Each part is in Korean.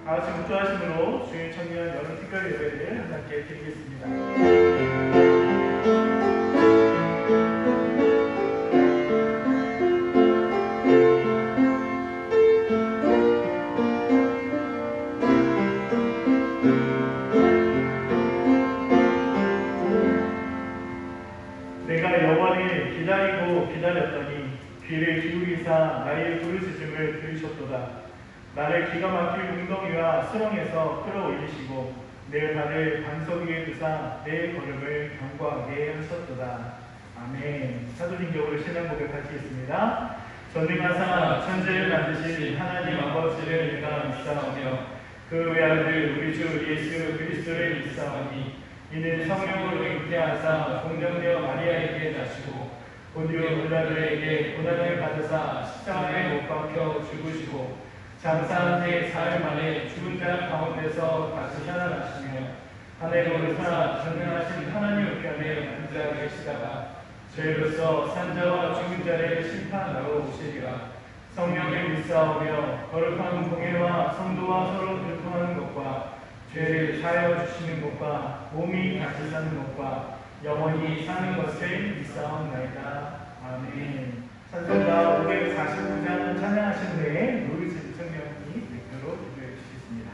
다 같이 묵주하심으로 주일 청년 여름 특별 예배를 함께 드리겠습니다. 내가 영원히 기다리고 기다렸더니 귀를 기울이사 나의 부르짖음을 들으셨도다. 나를 기가 막힐 웅덩이와 수렁에서 끌어올리시고 내 발을 반석 위에 두사 내 걸음을 견고하게 하셨도다. 아멘. 사도신경으로 신앙 고백하시겠습니다. 전능하사 천지를 만드신 하나님 아버지를 내가 믿사오며 그 외아들 우리 주 예수 그리스도를 믿사오니 이는 성령으로 잉태하사 공정되어 마리아에게 나시고 본디오 빌라도에게 고난을 받으사 십자가에 못 박혀 죽으시고 장사한 지 사흘 만에 죽은 자 가운데서 다시 살아나시며 하늘에 오르사 전능하신 하나님 우편에 앉아 계시다가 죄로서 산자와 죽은 자를 심판하러 오시리라. 성령을 믿사오며 거룩한 공예와 성도와 서로 교통하는 것과 죄를 사하여 주시는 것과 몸이 다시 사는 것과 영원히 사는 것을 믿사옵나이다. 아멘. 찬송가 549장 찬양하신 후에 노르스 청년이 대표로 기도해 주시겠습니다.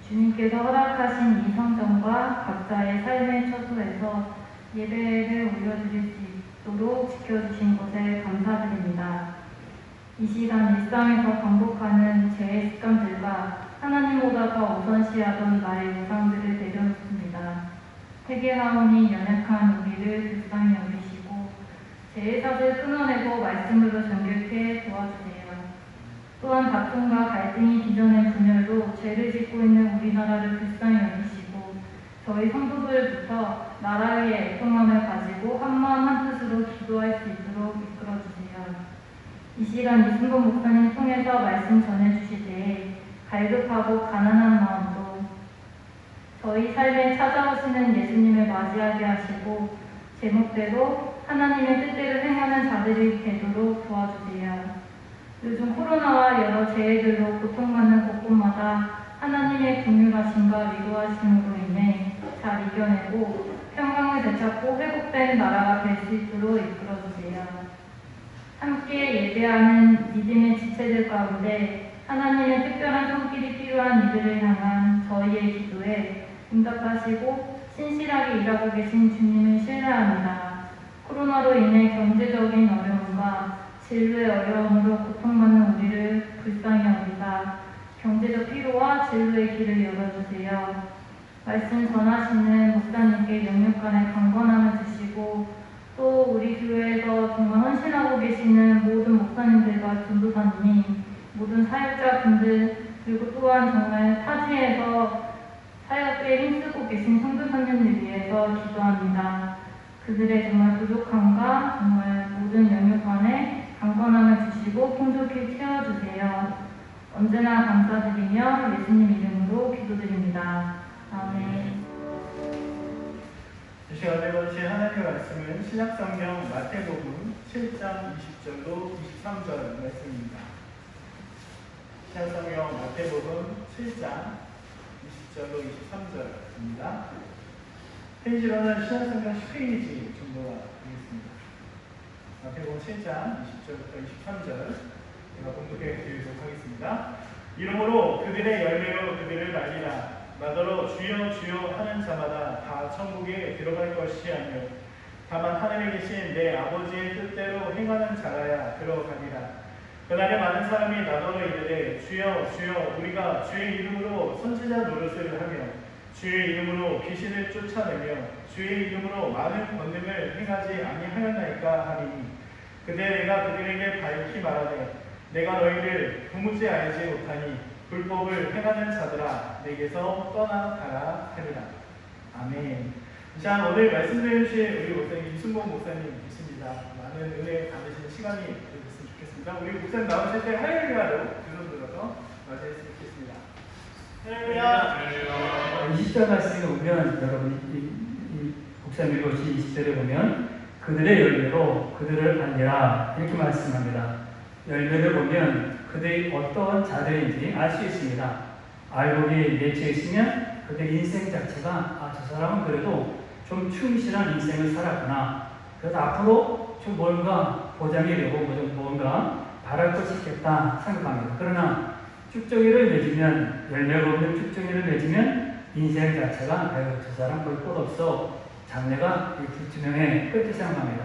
주님께서 허락하신 이 성전과 각자의 삶의 처소에서 예배를 올려드릴 수 있도록 지켜주신 것에 감사드립니다. 이 시간 일상에서 반복하는 죄의 습관들과 하나님보다 더 우선시하던 나의 우상들을 내려놓습니다. 회개하오니 연약한 우리를 불쌍히 여기시고 죄의 삭을 끊어내고 말씀으로 정결케 도와주세요. 또한 다툼과 갈등이 빚어낸 분열로 죄를 짓고 있는 우리나라를 불쌍히 여기시고 저희 성도들부터 나라의 애통함을 가지고 한마음 한뜻으로 기도할 수 있도록 이끌어주세요. 이 시간 이승건 목사님 통해서 말씀 전해주실 때에 갈급하고 가난한 마음으로 저희 삶에 찾아오시는 예수님을 맞이하게 하시고 제목대로 하나님의 뜻대로 행하는 자들이 되도록 도와주세요. 요즘 코로나와 여러 재해들로 고통받는 곳곳마다 하나님의 긍휼하심과 위로하심으로 인해 잘 이겨내고 평강을 되찾고 회복된 나라가 될 수 있도록 이끌어주세요. 함께 예배하는 믿음의 지체들 가운데 하나님의 특별한 손길이 필요한 이들을 향한 저희의 기도에 응답하시고 신실하게 일하고 계신 주님을 신뢰합니다. 코로나로 인해 경제적인 어려움과 진로의 어려움으로 고통받는 우리를 불쌍히 여기사 경제적 피로와 진로의 길을 열어주세요. 말씀 전하시는 목사님께 영육간의 강건함을 주시고 또 우리 교회에서 정말 헌신하고 계시는 모든 목사님들과 전도사님, 모든 사역자분들 그리고 또한 정말 타지에서 사역에 힘쓰고 계신 성도사님들 위해서 기도합니다. 그들의 정말 부족함과 정말 모든 영육간에 강건함을 주시고 풍족히 채워주세요. 언제나 감사드리며 예수님 이름으로 기도드립니다. 아멘. 이 시간에 번째 하나님의 말씀은 신약성경 마태복음 7장 20절로 23절 말씀입니다. 신약성경 마태복음 7장 20절로 23절입니다. 페이지로는 신약성경 10페이지 정도가 되겠습니다. 마태복음 7장 20절부터 23절 제가 공독해 드리도록 하겠습니다. 이러므로 그들의 열매로 그들을 알리라. 나더러 주여 주여 하는 자마다 다 천국에 들어갈 것이 아니요 다만 하늘에 계신 내 아버지의 뜻대로 행하는 자라야 들어가리라. 그날에 많은 사람이 나더러 이르되 주여 주여 우리가 주의 이름으로 선지자 노릇을 하며 주의 이름으로 귀신을 쫓아내며 주의 이름으로 많은 권능을 행하지 아니하였나이까 하리니 그때 내가 그들에게 밝히 말하되 내가 너희를 도무지 알지 못하니 불법을 행하는 자들아 내게서 떠나가라 하리라. 아멘. 자, 오늘 말씀 주신 우리 목사님 이순봉 목사님 계십니다. 많은 은혜 받으시는 시간이 되셨으면 좋겠습니다. 우리 목사님 나오실 때 할렐루야로 두 손 들어서 맞이했으면 좋겠습니다. 할렐루야. 20절 말씀에 보면 여러분 이 목사님 읽으신 20절에 보면 그들의 열매로 그들을 알리라 이렇게 말씀합니다. 열매를 보면 그들이 어떤 자들인지 알 수 있습니다. 알곡이 맺혀 있으면 그들의 인생 자체가 저 사람은 그래도 좀 충실한 인생을 살았구나. 그래서 앞으로 좀 뭔가 보장이 되고 뭔가 바랄 것이 있겠다 생각합니다. 그러나 쭉정이를 맺으면 열매가 없는 쭉정이를 맺으면 인생 자체가 저 사람 볼 것 없어 장래가 불투명해 그렇게 생각합니다.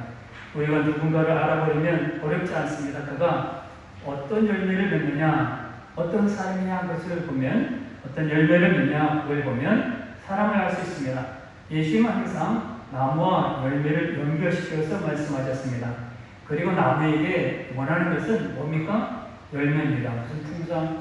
우리가 누군가를 알아버리면 어렵지 않습니다. 그가 어떤 열매를 맺느냐 어떤 사람이냐 것을 보면 어떤 열매를 맺느냐 그걸 보면 사람을 알 수 있습니다. 예수님은 항상 나무와 열매를 연결시켜서 말씀하셨습니다. 그리고 나무에게 원하는 것은 뭡니까? 열매입니다. 무슨 풍성한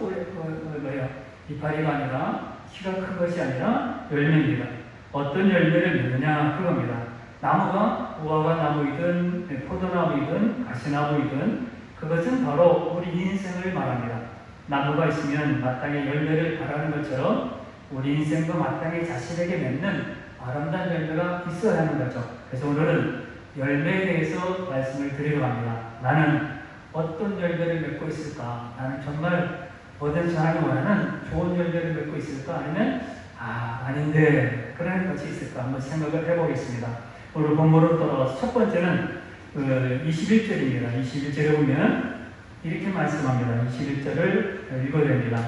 이파리가 아니라 키가 큰 것이 아니라 열매입니다. 어떤 열매를 맺느냐 그겁니다. 나무가 무화과 나무이든 포도나무이든 가시나무이든 그것은 바로 우리 인생을 말합니다. 나무가 있으면 마땅히 열매를 바라는 것처럼 우리 인생도 마땅히 자신에게 맺는 아름다운 열매가 있어야 하는 거죠. 그래서 오늘은 열매에 대해서 말씀을 드리려고 합니다. 나는 어떤 열매를 맺고 있을까? 나는 정말 모든 사람이 원하는 좋은 열매를 맺고 있을까? 아니면 아닌데 그런 것이 있을까? 한번 생각을 해보겠습니다. 오늘 본문으로 돌아와서 첫 번째는 21절입니다. 21절에 보면 이렇게 말씀합니다. 21절을 읽어야 됩니다.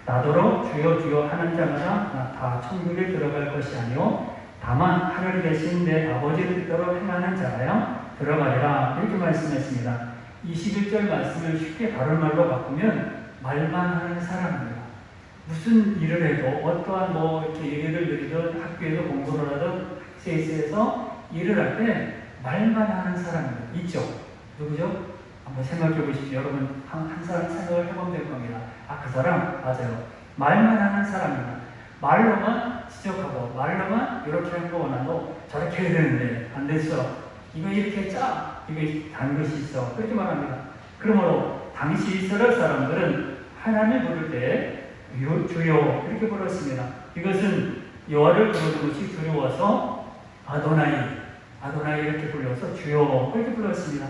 나더러 주여 주여 하는 자마다 다 천국에 들어갈 것이 아니요 다만 하늘에 계신 내 아버지 뜻대로 행하는 자라야 들어가리라 이렇게 말씀했습니다. 21절 말씀을 쉽게 다른 말로 바꾸면 말만 하는 사람입니다. 무슨 일을 해도 어떠한 이렇게 예배를 드리든 학교에서 공부를 하든 학교에서 일을 할 때 말만 하는 사람이 있죠. 누구죠? 한번 생각해 보십시오. 여러분 한 사람 생각을 해보면 될 겁니다. 그 사람 맞아요. 말만 하는 사람입니다. 말로만 지적하고 말로만 이렇게 하는 거 원하고 저렇게 해야 되는데 안 됐어. 이거 이렇게 했잖아. 이거 단 것이 있어. 그렇게 말합니다. 그러므로 당시 이스라엘 사람들은 하나님을 부를 때 주여 이렇게 불렀습니다. 이것은 여호와를 부르는 것이 두려워서 아도나이 이렇게 불러서 주여 그렇게 불렀습니다.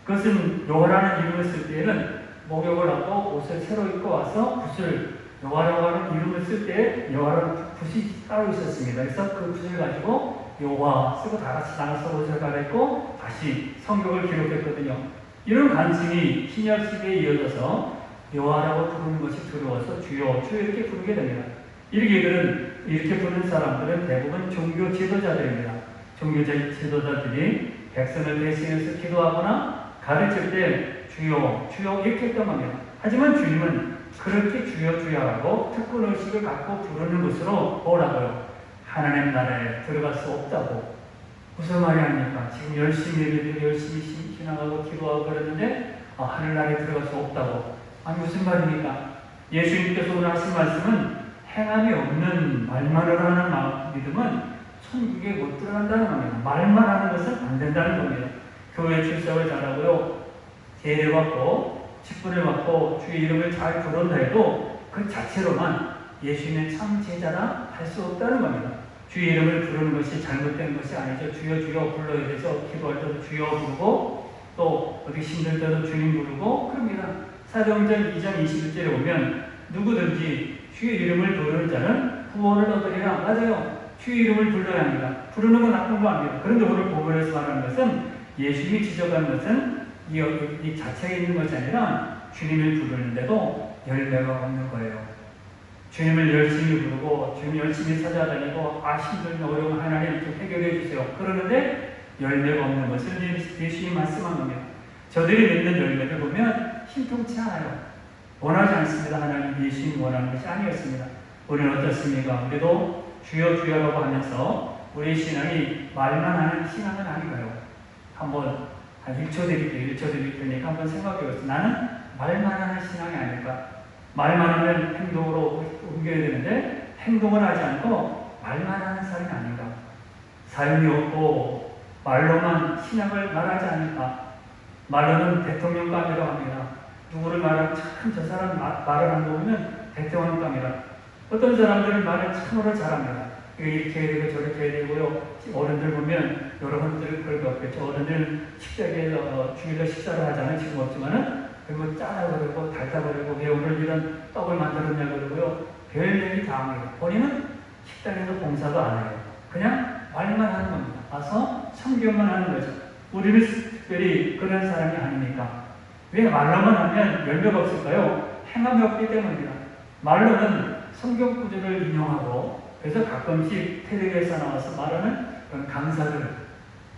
그것은 여호와라는 이름을 쓸 때에는 목욕을 하고 옷을 새로 입고 와서 붓을 여호와라고 하는 이름을 쓸 때 여호와라는 붓이 따로 있었습니다. 그래서 그 붓을 가지고 여호와 쓰고 다 같이 나가서 옷을 갈아입고 다시 성경을 기록했거든요. 이런 관심이 신약 시대에 이어져서 여호와라고 부르는 것이 두려워서 주여 이렇게 부르게 됩니다. 이렇게 부르는 사람들은 대부분 종교 지도자들입니다. 종교 지도자들이 백성을 대신해서 기도하거나 가르칠 때 주여 이렇게 했던 겁니다. 하지만 주님은 그렇게 주여 하고 특권의식을 갖고 부르는 것으로 뭐라고요? 하나님 나라에 들어갈 수 없다고. 무슨 말이 아닙니까? 지금 열심히 신앙하고 기도하고 그러는데 하늘나라에 들어갈 수 없다고. 무슨 말입니까? 예수님께서 오늘 하신 말씀은 행함이 없는 말만을 하는 믿음은 천국에 못 들어간다는 겁니다. 말만 하는 것은 안 된다는 겁니다. 교회 출석을 잘하고요. 세례 받고 직분을 받고 주의 이름을 잘 부른다 해도 그 자체로만 예수님의 참 제자라 할 수 없다는 겁니다. 주의 이름을 부르는 것이 잘못된 것이 아니죠. 주여 불러야 돼서 기도할 때도 주여 부르고 또 어디 힘들 때도 주님 부르고 그럽니다. 사도행전 2장 21절에 보면 누구든지 주의 이름을 부르는 자는 구원을 얻으리라. 맞아요. 주의 이름을 불러야 합니다. 부르는 건 나쁜 거 아닙니다. 그런데 오늘 본문에서 말하는 것은 예수님이 지적한 것은 이 자체에 있는 것이 아니라 주님을 부르는데도 열매가 없는 거예요. 주님을 열심히 부르고 주님 열심히 찾아다니고 힘들면 어려운 하나님 좀 해결해 주세요. 그러는데 열매가 없는 것을 예수님이 말씀한 겁니다. 저들이 맺는 열매를 보면 신통치 않아요. 원하지 않습니다. 하나님 예수님이 원하는 것이 아니었습니다. 우리는 어떻습니까? 우리도 주여 주여라고 하면서 우리의 신앙이 말만 하는 신앙은 아닌가요? 한번 한 1초 드릴게요. 1초 드릴 테니까 한번 생각해 보세요. 나는 말만 하는 신앙이 아닐까? 말만 하면 행동으로 옮겨야 되는데 행동을 하지 않고 말만 하는 사람이 아닌가? 삶이 없고 말로만 신앙을 말하지 않을까? 말로는 대통령감이라고 합니다. 누구를 말하면 참 저 사람 말을 안 보면 대통령감이라. 어떤 사람들은 말을 참으로 잘합니다. 이렇게 해야 되고 저렇게 해야 되고요. 어른들 보면 여러분들 그럴 것 같겠죠. 어른들은 식탁에 주일날 식사를 하잖아요. 지금 없지만은 그리고 짜다 그러고 달다 그러고 왜 오늘 이런 떡을 만들었냐 그러고요. 별 얘기 다 합니다. 본인은 식당에서 봉사도 안 해요. 그냥 말만 하는 겁니다. 와서 성경만 하는 거죠. 우리는 특별히 그런 사람이 아닙니까? 왜 말로만 하면 열매가 없을까요? 행함이 없기 때문입니다. 말로는 성경 구절을 인용하고 그래서 가끔씩 텔레비에서 나와서 말하는 그런 강사들,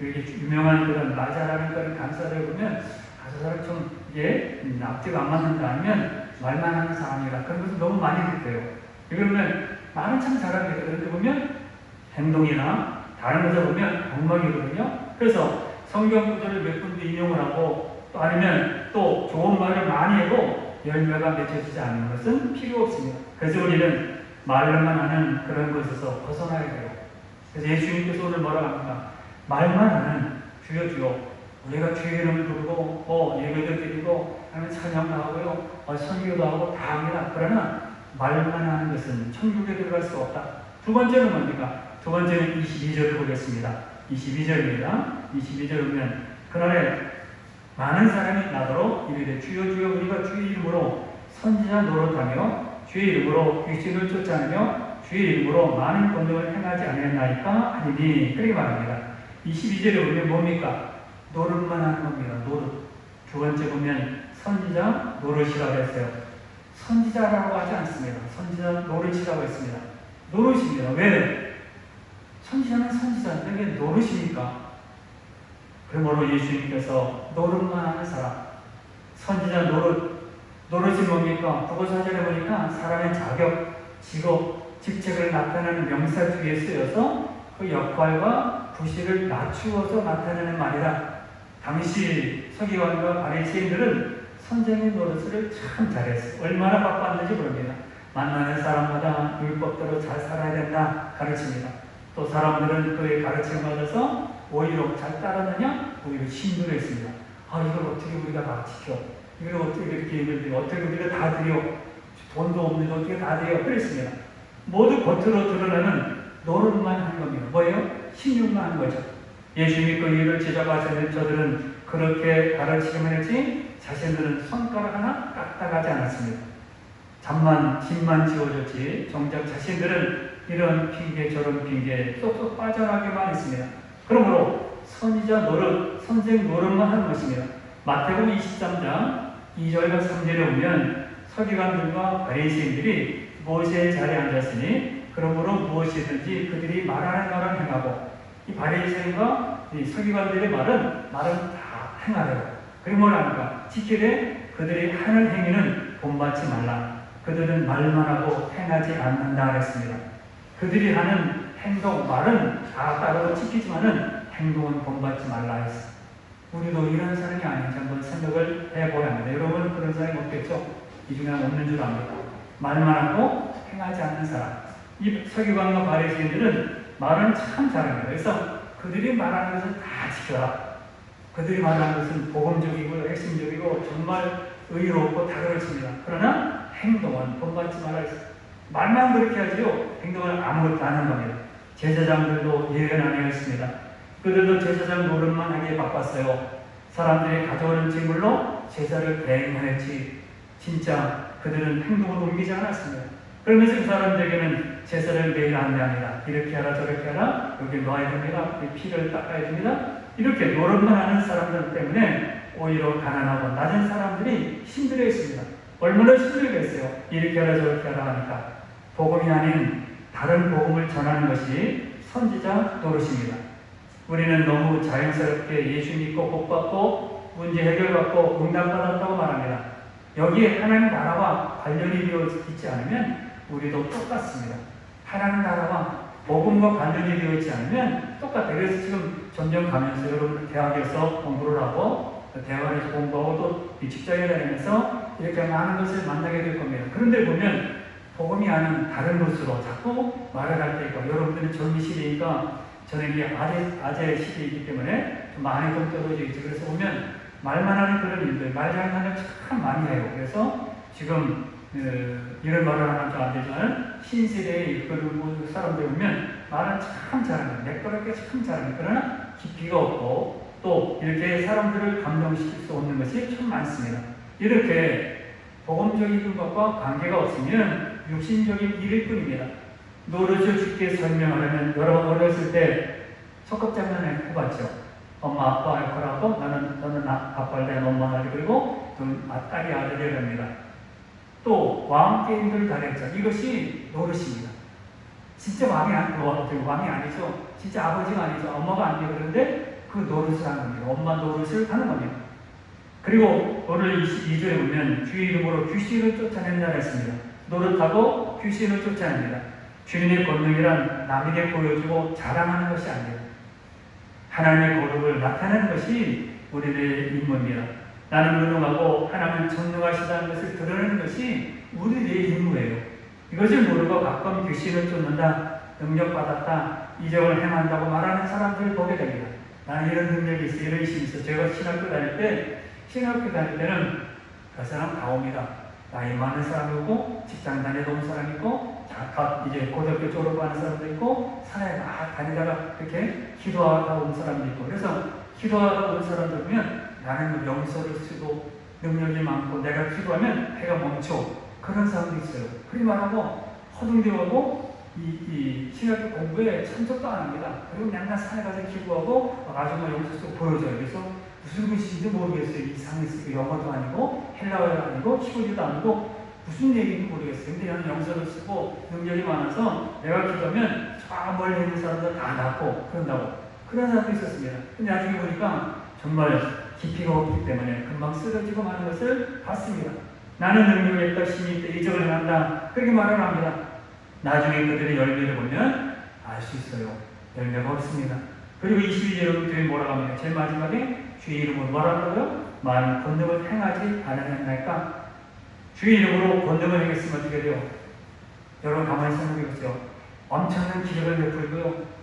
이렇게 유명한 그런 라자라는 그런 강사들 보면 저 사람 좀 이게 앞뒤가 안 맞는다 아니면 말만 하는 사람이라 그런 것을 너무 많이 느껴요. 그러면 말은 참 잘합니다. 그런데 보면 행동이나 다른 것을 보면 엉망이거든요. 그래서 성경 구절을 몇 군데 인용을 하고 또 아니면 또 좋은 말을 많이 해도 열매가 맺혀지지 않는 것은 필요 없습니다. 그래서 우리는 말로만 하는 그런 것에서 벗어나야 돼요. 그래서 예수님께서 오늘 뭐라고 합니까? 말만 하는 주여 주여 우리가 주의 이름을 부르고 예배도 드리고 하면 찬양도 하고요 선교도 하고 다 합니다. 그러나 말만 하는 것은 천국에 들어갈 수 없다. 두 번째는 뭡니까? 두 번째는 22절을 보겠습니다. 22절입니다. 22절 보면 그날에 많은 사람이 나더러 이르되 주여 주여 우리가 주의 이름으로 선지자 노릇하며 주의 이름으로 귀신을 쫓아내며 주의 이름으로 많은 권능을 행하지 않았나이까 하니니 그렇게 말합니다. 22절에 보면 뭡니까? 노릇만 하는 겁니다. 노릇. 두 번째 보면 선지자 노릇이라고 했어요. 선지자라고 하지 않습니다. 선지자 노릇이라고 했습니다. 노릇입니다. 왜? 선지자는 선지자인데 왜 노릇입니까? 그러므로 예수님께서 노릇만 하는 사람, 선지자 노릇이 뭡니까? 국어사전에 보니까 사람의 자격, 직업, 직책을 나타내는 명사 뒤에 쓰여서 그 역할과 부실을 낮추어서 나타내는 말이다. 당시 서기관과 바리새인들은 선생의 노릇을 참 잘했어요. 얼마나 바빴는지 모릅니다. 만나는 사람마다 율법대로 잘 살아야 된다 가르칩니다. 또 사람들은 그의 가르침을 받아서 오히려 잘 따랐느냐? 오히려 힘들어했습니다. 이걸 어떻게 우리가 다 지켜? 이걸 어떻게 이렇게 얘기를 어떻게 우리가 다 드려? 돈도 없는데 어떻게 다 드려? 그랬습니다. 모두 겉으로 드러나는 노릇만 한 겁니다. 뭐예요? 신용만 한 거죠. 예수님이 그 일을 제자가서는 저들은 그렇게 가르치기만 했지 자신들은 손가락 하나 까딱하지 않았습니다. 짐만 지워줬지 정작 자신들은 이런 핑계 저런 핑계 쏙쏙 빠져나가기만 했습니다. 그러므로 선지자 노릇, 선생 노릇만 하는 것입니다. 마태복음 23장 2절과 3절에 보면 서기관들과 바리새인들이 모세의 자리에 앉았으니 그러므로 무엇이든지 그들이 말하는 말을 행하고 이 바리새인과 이 서기관들의 말은 다 행하래요. 그리고 뭐랍니까? 지키되 그들이 하는 행위는 본받지 말라. 그들은 말만 하고 행하지 않는다 그랬습니다. 그들이 하는 행동, 말은 다 따르고 지키지만은 행동은 본받지 말라 했어요. 우리도 이런 사람이 아닌지 한번 생각을 해보야 합니다. 여러분 그런 사람이 없겠죠? 이 중에 없는 줄 압니다. 말만 하고 행하지 않는 사람. 이 서기관과 바리새인들은 말은 참 잘합니다. 그래서 그들이 말하는 것을 다 지켜라. 그들이 말하는 것은 복음적이고 핵심적이고 정말 의롭고 다 그렇습니다. 그러나 행동은 본받지 말라 했어요. 말만 그렇게 하지요. 행동은 아무것도 안 하는 겁니다. 제사장들도 예외는 아니었습니다. 그들도 제사장 노릇만 하기에 바빴어요. 사람들이 가져오는 제물로 제사를 대행하였지 진짜 그들은 행동을 옮기지 않았습니다. 그러면서 그 사람들에게는 제사를 매일 안내합니다. 이렇게 하라 저렇게 하라 여기 놓아야 됩니다. 피를 닦아야 됩니다. 이렇게 노릇만 하는 사람들 때문에 오히려 가난하고 낮은 사람들이 힘들어했습니다. 얼마나 힘들겠어요. 이렇게 하라 저렇게 하라 하니까 복음이 아닌 다른 복음을 전하는 것이 선지자 노릇입니다. 우리는 너무 자연스럽게 예수 믿고 복받고 문제 해결받고 응답받았다고 말합니다. 여기에 하나님 나라와 관련이 되어 있지 않으면 우리도 똑같습니다. 하나님 나라와 복음과 관련이 되어 있지 않으면 똑같아요. 그래서 지금 점점 가면서 여러분 대학에서 공부를 하고 대학에서 공부하고 또 직장에 다니면서 이렇게 많은 것을 만나게 될 겁니다. 그런데 보면 복음이 아닌 다른 것으로 자꾸 말을 할 때 있고, 여러분들은 젊은 시대니까 저는 이게 아재 시대이기 때문에 좀 많이 좀 떨어져 있죠. 그래서 보면 말만 하는 그런 일들, 말 잘하는 참 많이 해요. 그래서 지금 이런 말을 하면 좀 안 되지만 신세대의 그 사람들 보면 말은 참 잘합니다. 매끄럽게 참 잘합니다. 그러나 깊이가 없고 또 이렇게 사람들을 감동시킬 수 없는 것이 참 많습니다. 이렇게 복음적인 것과 관계가 없으면 육신적인 일일 뿐입니다. 노릇을 쉽게 설명하려면 여러분 어렸을 때 소꿉장난을 해봤죠. 엄마 아빠 할 거라고 너는 아빠를 내 엄마 하지, 그리고 딸이 아들이 합니다. 또 왕 게임들 다 했죠. 이것이 노릇입니다. 진짜 왕이 아니죠. 진짜 아버지가 아니죠. 엄마가 아니에요. 그런데 그 노릇을 하는 겁니다. 엄마 노릇을 하는 겁니다. 그리고 오늘 22절에 보면 주의 이름으로 귀신을 쫓아낸다 했습니다. 노릇하고 귀신을 쫓아냅니다. 주님의 권능이란 남에게 보여주고 자랑하는 것이 아니에요. 하나님의 거룩을 나타내는 것이 우리의 임무입니다. 나는 무능하고 하나님은 전능하시다는 것을 드러내는 것이 우리의 임무예요. 이것을 모르고 가끔 귀신을 쫓는다, 능력받았다, 이적을 행한다고 말하는 사람들을 보게 됩니다. 나는 이런 능력이 있어, 이런 힘이 있어. 제가 신학교 다닐 때는 그 사람 다 옵니다. 나이 많은 사람이고, 직장 다니던 사람이 있고, 이제 고등학교 졸업하는 사람도 있고, 산에 막 다니다가 이렇게 기도하다 온 사람도 있고, 그래서 기도하다 온 사람들 보면 나는 영서를 쓰고 능력이 많고 내가 기도하면 해가 멈춰. 그런 사람도 있어요. 그리 말하고 허둥대고 이 신학교 공부에 참석도 안 합니다. 그리고 맨날 산에 가서 기도하고 아줌마 영서 쓰고 보여줘요. 그래서 무슨 글씨인지 모르겠어요. 이상했어요. 영어도 아니고 헬라어도 아니고 히브리어도 아니고 무슨 얘기인지 모르겠어요. 근데 나는 영서를 쓰고 능력이 많아서 내가 기도하면 저 멀리 있는 사람들 다 낫고 그런다고. 그런 사람도 있었습니다. 근데 나중에 보니까 정말 깊이가 없기 때문에 금방 쓰러지고 마는 것을 봤습니다. 나는 능력이 있다, 힘이 있다, 이적을 행한다, 그렇게 말을 합니다. 나중에 그들의 열매를 보면 알 수 있어요. 열매가 없습니다. 그리고 22절은 뒤에 뭐라고 합니까? 제일 마지막에 주의 이름으로 뭐라고 하고요? 많은 권능을 행하지 않으셨나이까? 주의 이름으로 권능을 행했으면 어떻게 돼요? 여러분 가만히 생각해 보세요. 엄청난 기적을 베풀고요.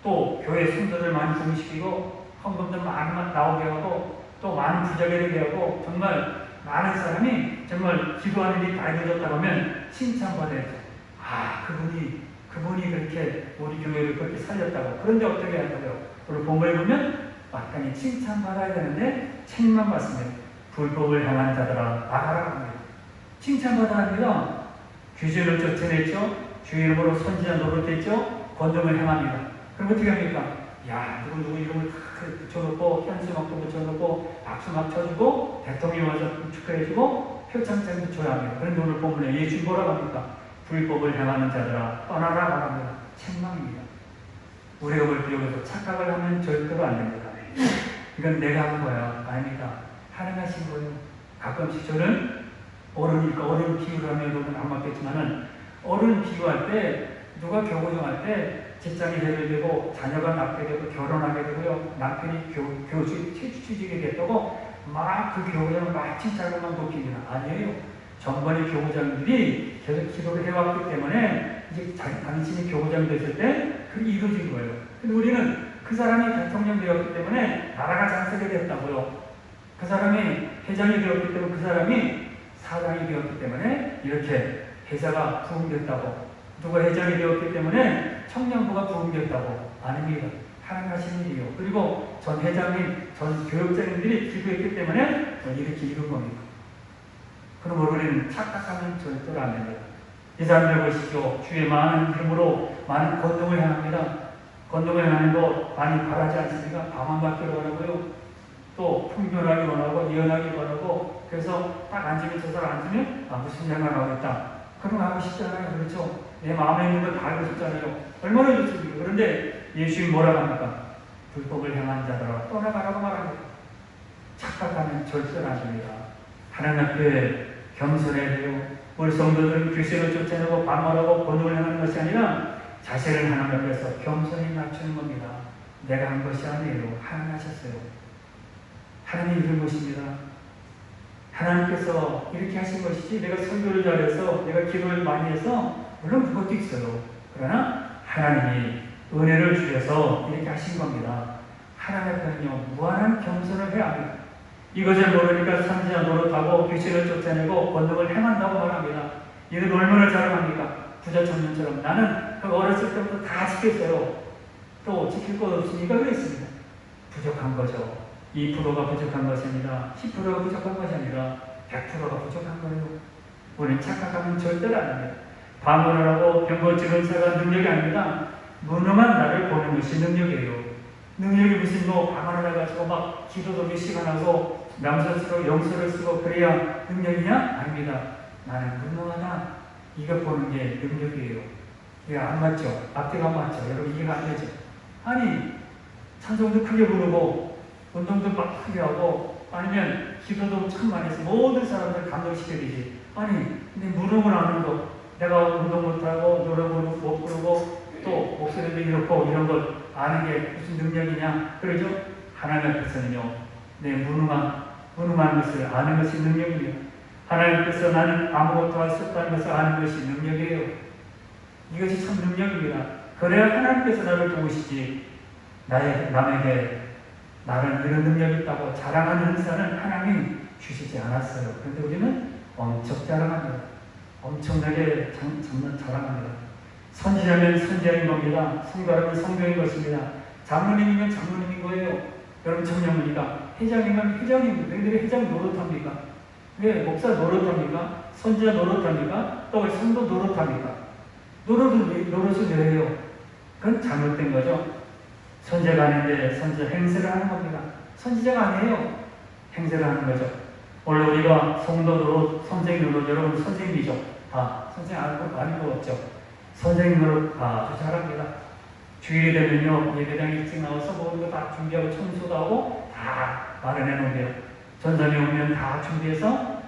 또 교회 성도들 많이 부흥시키고 헌금들 많이 나오게 하고 또 많은 부자가 되게 하고 정말 많은 사람이 정말 기도하는 일이 다 이루어졌다고 하면 칭찬받아야죠. 아, 그분이 그렇게 우리 교회를 그렇게 살렸다고. 그런데 어떻게 한다고요? 오늘 본문에 보면 마땅히 칭찬받아야 되는데 책임만 받습니다. 불법을 행한 자들아 나가라 합니다. 칭찬받아야 합니다. 규제를 쫓아냈죠. 주의 이름으로 선지자 노릇했죠. 권능을 행합니다. 그럼 어떻게 합니까? 야, 누구 이름을 붙여놓고 현수막도 붙여놓고 박수 막 쳐주고 대통령 와서 축하해주고 표창장 붙여야 합니다. 그런데 오늘 본문에 예수 뭐라고 합니까? 불법을 행하는 자들아 떠나라 말합니다. 책망입니다. 우리가 볼 때 여기서 착각을 하면 절대로 안 됩니다. 이건 내가 한 거야. 아닙니다. 하나님 하신 거예요. 가끔씩 저는 어른이니까 어른 비유를 하면 여러분 안 맞겠지만은 어른 비유할 때 누가 교구정할 때 직장이 해결되고 자녀가 낳게 되고 결혼하게 되고요. 남편이 교수 취직이 됐다고 막 그 교구장을 막 칭찬으로만 돕깁니다. 아니에요. 전번에 교구장들이 계속 기도를 해왔기 때문에 이제 당신이 교구장 됐을 때 그게 이루어진 거예요. 근데 우리는 그 사람이 대통령 되었기 때문에 나라가 잘 쓰게 됐다고요. 그 사람이 회장이 되었기 때문에 그 사람이 사장이 되었기 때문에 이렇게 회사가 부흥됐다고. 누가 회장이 되었기 때문에 청년부가 부흥됐다고. 아닙니다. 하나님 하신 일이요. 그리고 전 회장님, 전 교육자님들이 기도했기 때문에 이렇게 이룬 겁니다. 그럼 우리는 착각하면 절대로 안 됩니다. 이 사람들 보시죠. 주의 많은 이름으로 많은 권능을 행합니다. 권능을 행하는 거 많이 바라지 않습니까? 다만 받기를 원하고요. 또 풍요하기 원하고 예언하기 원하고 그래서 딱 앉으면 저 사람 앉으면 무슨 장관 하겠다. 그런 거 하고 싶잖아요. 그렇죠? 내 마음에 있는 걸 다 하고 싶잖아요. 얼마나 좋습니까? 그런데 예수님 뭐라고 합니까? 불법을 행한 자들아 떠나가라고 말합니다. 착각하면 절대로 안 됩니다. 하나님 앞에 겸손해야 돼요. 우리 성도들은 귀신을 쫓아내고 반말하고 권능을 행하는 것이 아니라 자신을 하나님 앞에서 겸손히 낮추는 겁니다. 내가 한 것이 아니에요. 하나님 하셨어요. 하나님 이룬 것입니다. 하나님께서 이렇게 하신 것이지 내가 설교를 잘해서 내가 기도를 많이 해서 물론 그것도 있어요. 그러나 하나님이 은혜를 주셔서 이렇게 하신 겁니다. 하나님 앞에는요 무한한 겸손을 해야 합니다. 이것을 모르니까 선지자 노릇하고 귀신을 쫓아내고 권능을 행한다고 말합니다. 이는 얼마나 자랑합니까? 부자 청년처럼 나는 그 어렸을 때부터 다 지켰어요. 또 지킬 것 없으니까 그랬습니다. 부족한 거죠. 2%가 부족한 것이 아니라 10%가 부족한 것이 아니라 100%가 부족한 거예요. 우리는 착각하면 절대로 안 됩니다. 방언을 하고 병거 찍은 자가 능력이 아닙니다. 무능한 나를 보는 것이 능력이에요. 능력이 무슨 방언을 해가지고 막 기도도 몇 시간 하고 남서 쓰고 영서를 쓰고 그래야 능력이냐? 아닙니다. 나는 무능하다. 이거 보는 게 능력이에요. 이게 안 맞죠? 앞뒤가 안 맞죠? 여러분 이해가 안 되죠? 아니 찬송도 크게 부르고 운동도 막 크게 하고 아니면 기도도 참 많이 해서 모든 사람들 감동시켜야지. 아니 근데 무능을 하는 거 내가 운동 못하고 노래 못 부르고 또 목소리도 이렇고 이런 걸 아는 게 무슨 능력이냐? 그러죠? 하나님 앞에서는요 내 무능한 것을 아는 것이 능력입니다. 하나님께서 나는 아무것도 할 수 없다는 것을 아는 것이 능력이에요. 이것이 참 능력입니다. 그래야 하나님께서 나를 도우시지 남에게 나는 이런 능력이 있다고 자랑하는 은사는 하나님이 주시지 않았어요. 그런데 우리는 엄청 자랑합니다. 엄청나게 자랑합니다. 선지자면 선지자인 겁니다. 성가라면 성경인 것입니다. 장로님이면 장로님인 거예요. 여러분 청년이니까 회장이면 회장입니다. 너희들이 회장 노릇합니까? 왜 목사 노릇합니까? 선지자 노릇합니까? 또 성도 노릇합니까? 노릇을 왜 해요? 그건 잘못된 거죠. 선지자가 아닌데 선지자 행세를 하는 겁니다. 선지자가 아니에요. 행세를 하는 거죠. 원래 우리가 성도 노릇, 선생 노릇, 여러분 선생님이죠. 다 선생 아닌 거 없죠. 선생님 노릇 아주 잘합니다. 주일이 되면요 예배당 일찍 나와서 모든 거 다 준비하고 청소도 하고 다 마련해 놓으세요. 전산에 오면 다 준비해서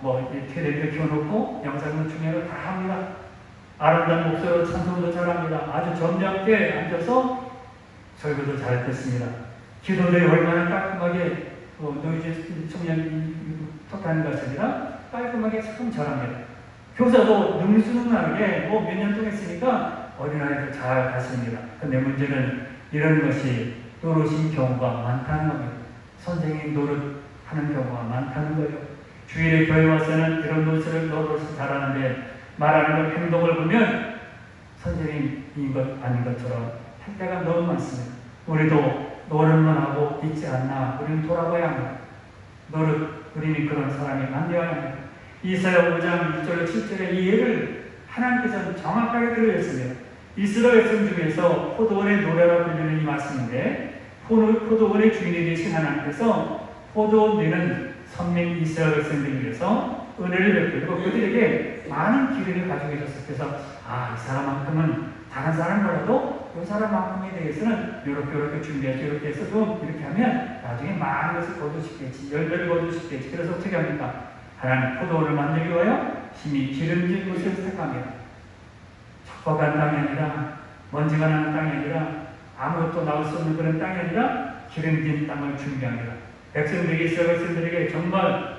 텔레비전 켜놓고 영상을 준비하고 다 합니다. 아름다운 목소리로 찬송도 잘합니다. 아주 점잖게 앉아서 설교도 잘 듣습니다. 기도들이 얼마나 깔끔하게 노이즈 청년이 톡하는 것이 아니라 깔끔하게 참 잘합니다. 교사도 능수능란하게 몇 년 동안 했으니까 어린아이들 잘 갔습니다. 근데 문제는 이런 것이 노릇인 경우가 많다는 겁니다. 선생님 노릇하는 경우가 많다는 거예요. 주일에 교회 와서는 이런 노릇을 잘하는데 말하는 걸 행동을 보면 선생님인 것 아닌 것처럼 할 때가 너무 많습니다. 우리도 노릇만 하고 있지 않나. 우리는 돌아봐야 합니다. 우리는 그런 사람이 안 되어야 합니다. 이사야 5장 1절 7절의 이 예를 하나님께서는 정확하게 들으셨습니다. 이스라엘 백성 중에서 포도원의 노래라 불리는 이 말씀인데 포도원의 주인이 되신 하나님께서 포도원 되는 선민 이스라엘 백성들을 위해서 은혜를 베풀고 그들에게 많은 기름을 가지고 계셨어요. 그래서 이 사람만큼은 다른 사람보다도 이 사람만큼에 대해서는 이렇게 준비해서 이렇게 해서 좀 이렇게 하면 나중에 많은 것을 거둘 수 있겠지. 열매를 거둘 수 있겠지. 그래서 어떻게 합니까? 하나님 포도원을 만들기 위하여 심히 기름진 곳을 택합니다. 척박한 땅이 아니라 먼지가 나는 땅이 아니라 아무것도 나올 수 없는 그런 땅이 아니라 기름진 땅을 준비합니다. 백성들에게 이스라엘 백성들에게 정말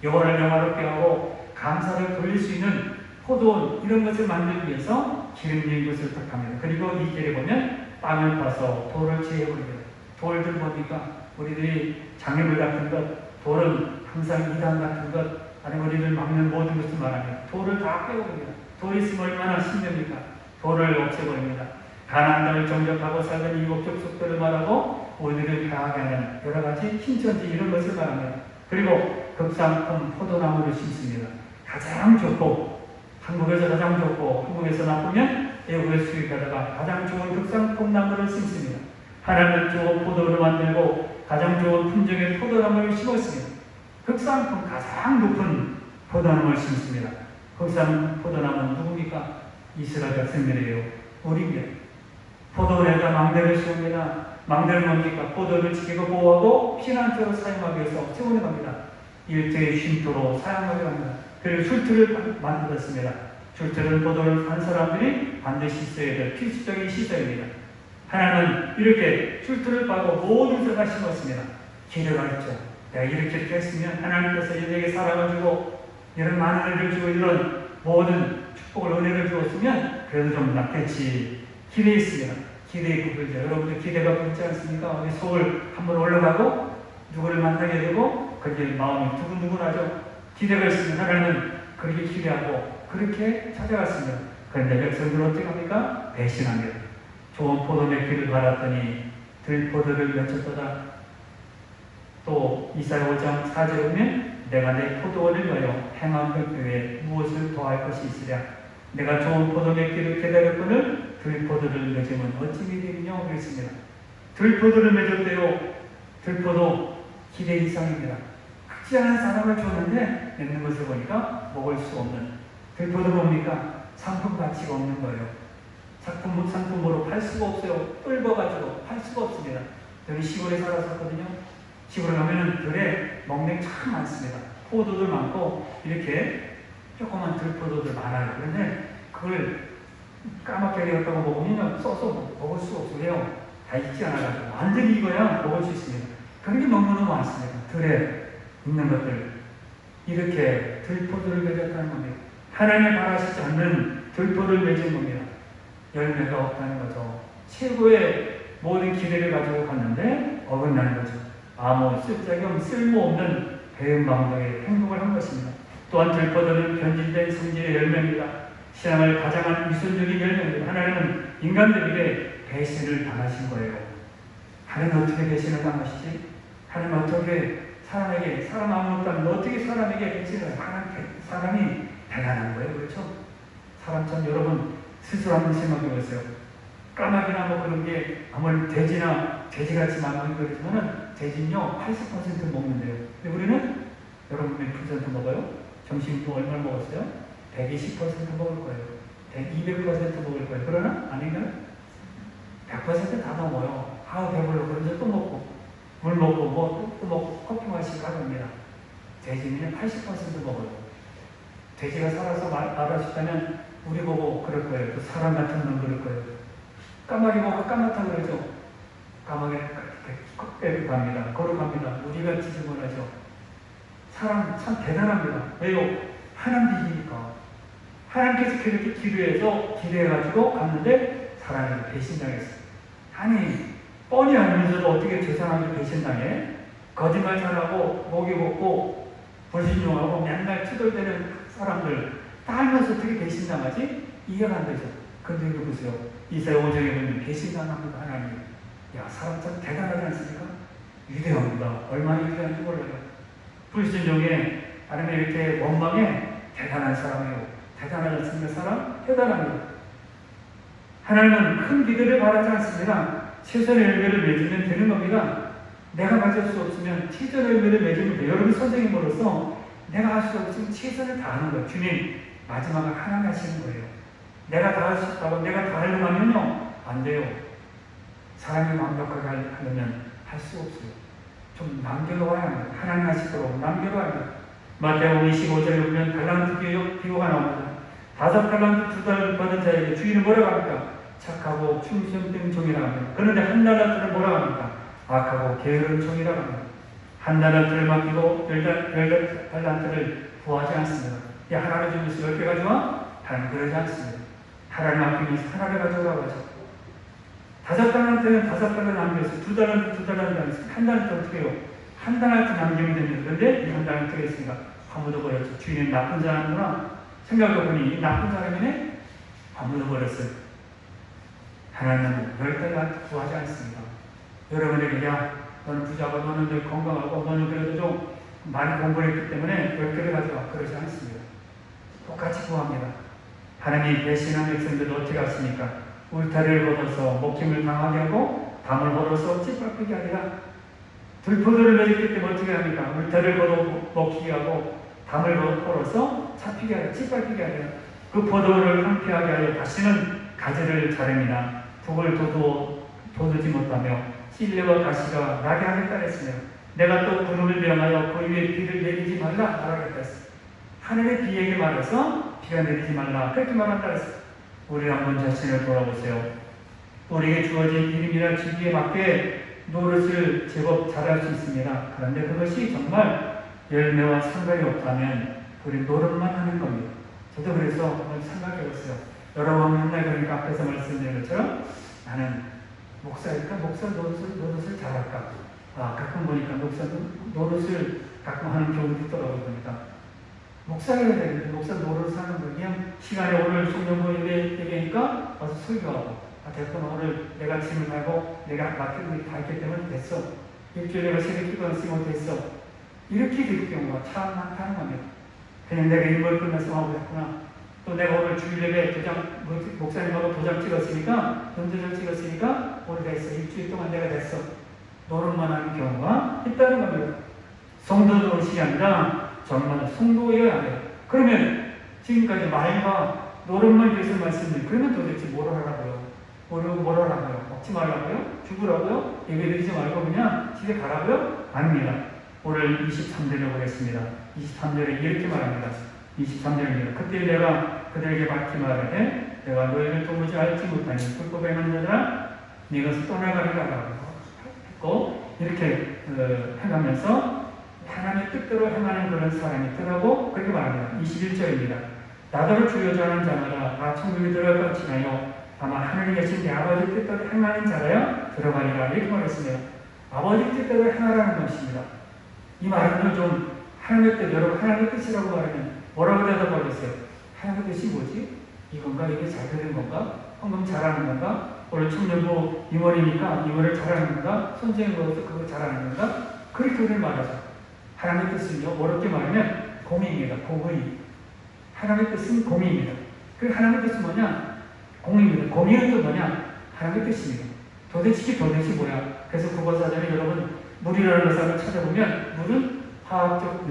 여호와를 영화롭게 하고 감사를 돌릴 수 있는 포도원 이런 것을 만들기 위해서 기름진 곳을 택합니다. 그리고 2절에 보면 땅을 파서 돌을 지어버립니다. 돌들 뭡니까? 우리들이 장애물 같은 것, 돌은 항상 이단 같은 것, 아니면 우리를 막는 모든 것을 말합니다. 돌을 다 빼버립니다. 돌이 있으면 얼마나 힘듭니까? 돌을 없애버립니다. 가나안 땅을 정적하고 살던 일곱 족속들을 말하고 우리들을 강하게 하는 여러 가지 신천지 이런 것을 말합니다. 그리고 극상품 포도나무를 심습니다. 가장 좋고 한국에서 가장 좋고 한국에서 나쁘면 외국에 수입하다가 가장 좋은 극상품 나무를 심습니다. 하나님은 좋은 포도를 만들고 가장 좋은 품종의 포도나무를 심었습니다. 극상품 가장 높은 포도나무를 심습니다. 극상 포도나무는 누굽니까? 이스라엘 백성들이에요. 우리입니다. 포도원에다 망대를 씌웁니다. 망대는 뭡니까? 포도를 지키고 보호하고 피난처로 사용하기 위해서 세우는 겁니다. 일제의 쉼터로 사용하려 합니다. 그리고 술틀을 만들었습니다. 술틀은 포도를 산 사람들이 반드시 있어야 될 필수적인 시설입니다. 하나님은 이렇게 술틀을 파고 모든 것을 심었습니다. 기대가 있죠. 내가 이렇게 했으면 하나님께서 인생에 사랑을 주고 이런 많은 은혜를 주고 이런 모든 축복을 은혜를 주었으면 그래도 좀 낫겠지 기대했습니다. 기대에 부풀죠. 여러분들 기대가 부풀지 않습니까? 우리 서울 한번 올라가고 누구를 만나게 되고 그게 마음이 두근두근하죠. 기대가 있으면 하나님은 그렇게 기대하고 그렇게 찾아갔습니다. 그런데 백성들은 어떻게 합니까? 배신합니다. 좋은 포도 맺기를 바랐더니 들포도를 맺혔도다. 또 이사야 5장 4절에 보면 내가 내 포도원을 위하여 행한 것 외에 무엇을 더할 것이 있으랴. 내가 좋은 포도 맺기를 기다렸거늘 들포도를 맺으면 어찌 되겠냐 그랬습니다. 들포도를 맺었대요. 들포도 기대 이상입니다. 크지 않은 사람을 줬는데 맺는 것을 보니까 먹을 수 없는 들포도 뭡니까? 상품 가치가 없는 거예요. 상품으로 팔 수가 없어요. 떫어가지고 팔 수가 없습니다. 저는 시골에 살았었거든요. 시골에 가면은 들에 먹는 참 많습니다. 포도들 많고 이렇게 조그만 들포도들 많아요. 그런데 그걸 까맣게 되었다고 먹으면 써서 먹을 수가 없어요. 다 익지 않아가지고 완전히 익어야 먹을 수 있습니다. 그런 게 너무너무 많습니다. 들에 있는 것들 이렇게 들포도를 맺었다는 겁니다. 하나님을 바라시지 않는 들포도를 맺은 겁니다. 열매가 없다는 거죠. 최고의 모든 기대를 가지고 갔는데 어긋나는 거죠. 아무 쓸데없는 쓸모없는 배은망덕의 행동을 한 것입니다. 또한 들포도는 변질된 성질의 열매입니다. 신앙을 가장한 위선적인 열매입니다. 하나님은 인간들에게 배신을 당하신 거예요. 하나님은 어떻게 배신을 당하시지? 하나님은 어떻게 사람에게 사람 아무것도 아닌데 어떻게 사람에게 배신을 사람이 대단한 거예요. 그렇죠? 사람 참 여러분 스스로 한번 생각해 보세요. 까마귀나 뭐 그런 게 아무리 돼지같이 만든 거지만은 돼지는요 80% 먹는데요. 근데 우리는 여러분 몇 퍼센트 먹어요? 점심도 얼마 먹었어요? 120% 먹을 거예요. 200% 먹을 거예요. 그러나 아닌가요? 100%다 먹어요. 아우 배불러. 그런데 또 먹고 물 먹고 또 먹고 커피 마시고 하랍니다. 돼지는 80% 먹어요. 돼지가 살아서 말하시다면 우리 보고 그럴 거예요. 그 사람 같은 놈 그럴 거예요. 까마귀 보고 까맣다고 그러죠. 까마귀 빼고 갑니다. 걸어갑니다. 우리가 지저분하죠. 사람 참 대단합니다. 왜요? 하나님 비기니까. 하나님께서 그렇게 기도해서 기도해가지고 갔는데 사람이 배신당했어요. 아니 뻔히 알면서도 어떻게 저 사람이 배신당해? 거짓말 잘하고 목이 곱고 불신용하고 맨날 투덜대는 사람들 다 알면서 어떻게 배신당하지? 이해가 안 되죠. 근데 이거 보세요. 이사야 5장에 보면 배신당합니다. 하나님. 야 사람 참 대단하지 않습니까? 위대합니다. 얼마나 위대한지 몰라요. 불신용에 하나님 이렇게 원망에 대단한 사람이에요. 대단하지 않습니까? 사람? 대단합니다. 하나님은 큰 기대를 바라지 않습니다. 최선의 열매를 맺으면 되는 겁니다. 내가 가질 수 없으면 최선의 열매를 맺으면 돼요. 여러분 선생님으로서 내가 할 수 없으면 최선을 다하는 거예요. 주님 마지막에 하나 하시는 거예요. 내가 다 할 수 있다고 내가 다 하려고 하면요 안 돼요. 사람이 완벽하게 하려면 할 수 없어요. 좀 남겨놓아야 합니다. 하나님 하시도록 남겨놓아야 합니다. 마태복음 25절에 보면 달란트 비유가 나옵니다. 5달란트 2달란트 받은 자에게 주인은 뭐라고 합니까? 착하고 충성된 종이라고 합니다. 그런데 1달란트를 뭐라고 합니까? 악하고 게으른 종이라고 합니다. 1달란트를 맡기고 10달란트를 구하지 않습니다. 야 하나를 주면서 10개 가져와? 하나님 그러지 않습니다. 하나를 맡기면서 하나를 가져오라고 하죠. 5달란트는 5달란트 남겨서 2달란트 남겨서 1달란트 어떻게 해요? 1달란트 남기면 됩니다. 그런데 이 1달란트가 있으니까 아무도 버렸죠. 주인은 나쁜 사람이구나 생각해보니 나쁜 사람이네? 아무도 버렸어요. 하나님은 10달란트 구하지 않습니다. 여러분에게 야 너는 부자고 너는 늘 건강하고 너는 그래도 좀 많이 공부했기 때문에 10개를 가져와 그러지 않습니다. 똑같이 구합니다. 하나님이 배신한 백성들을 어떻게 하십니까? 울타리를 걷어서 먹힘을 당하게 하고 담을 걸어서 찌밟히게 하리라. 들포도를 맺었기 때문에 어떻게 합니까? 울타리를 걷어 먹히게 하고 담을 걸어서 잡히게 하리라. 찌밟히게 하리라. 그 포도를 황폐하게 하여 다시는 가지를 자릅니다. 북을 돋우지 못하며 실내와 가시가 나게 하겠다 했으며 내가 또 구름을 명하여 그 위에 비를 내리지 말라 말하겠다 했어. 하늘의 비에게 말해서 비가 내리지 말라 그렇게 말한다 했어. 우리 한번 자신을 돌아보세요. 우리에게 주어진 이름이나 직위에 맞게 노릇을 제법 잘할 수 있습니다. 그런데 그것이 정말 열매와 상관이 없다면 우리 노릇만 하는 겁니다. 저도 그래서 한번 생각해봤어요. 여러분 맨날 그러니까 앞에서 말씀드린 것처럼 나는 목사니까 목사 노릇을 잘할까? 가끔 보니까 목사 노릇을 가끔 하는 경우도 있더라고요. 보니까 목사가 해야 되는데 목사 노릇을 하는 거 그냥 시간에 오늘 송년부 얘기하니까 와서 설교하고 됐구나 오늘 내가 짐을 달고 내가 맡긴 일이 다 있기 때문에 됐어. 일주일에 내가 새벽 기도 안 쓰고 됐어. 이렇게 될 경우가 참 많다는 겁니다. 그냥 내가 일몰 끝나서 하고 됐구나. 또 내가 오늘 주일 예배 목사님하고 도장 찍었으니까 전도장 찍었으니까 오늘 됐어. 일주일 동안 내가 됐어. 노릇만 하는 경우가 있다는 겁니다. 성도 노릇이 아니라 정말 성도여야 해요. 그러면 지금까지 말과 노릇만 계속 말씀드리고 그러면 도대체 뭘 하라고요? 뭘 하라고요? 먹지 말라고요? 죽으라고요? 예배드리지 말고 그냥 집에 가라고요? 아닙니다. 오늘 23절을 보겠습니다. 23절에 이렇게 말합니다. 23절입니다. 그때 내가 그들에게 밝히 말하되 내가 너희를 도무지 알지 못하니 불법에 행하는 자들아 네가 떠나가리라 라고 했고 이렇게 해가면서 하나님의 뜻대로 행하는 그런 사람이 있더라고 그렇게 말합니다. 21절입니다. 나더러 주여자는 자마다 다 천국에 들어갈 것이나요 다만 하늘에 계신 내 아버지 뜻대로 행하는 자라야 들어가리라 이렇게 말했습니다. 아버지 뜻대로 행하라는 것입니다. 이 말은 좀 하나님의 뜻, 여러분 하나님의 뜻이라고 말하면 뭐라고 대답하겠어요? 하나님의 뜻이 뭐지? 이건가? 이게 잘 되는 건가? 헌금 잘하는 건가? 오늘 청년부 임원이니까 임원을 잘하는 건가? 선생으로서 그거 잘하는 건가? 그렇게 우리는 말하죠. 하나님의 뜻은요, 어렵게 말하면 공의입니다. 공의. 하나님의 뜻은 공의입니다. 그 하나님의 뜻은 뭐냐? 공의입니다. 공의는 또 뭐냐? 하나님의 뜻입니다. 도대체 뭐야? 그래서 국어사전에 여러분 물이라는 것을 한번 찾아보면 물은 화학적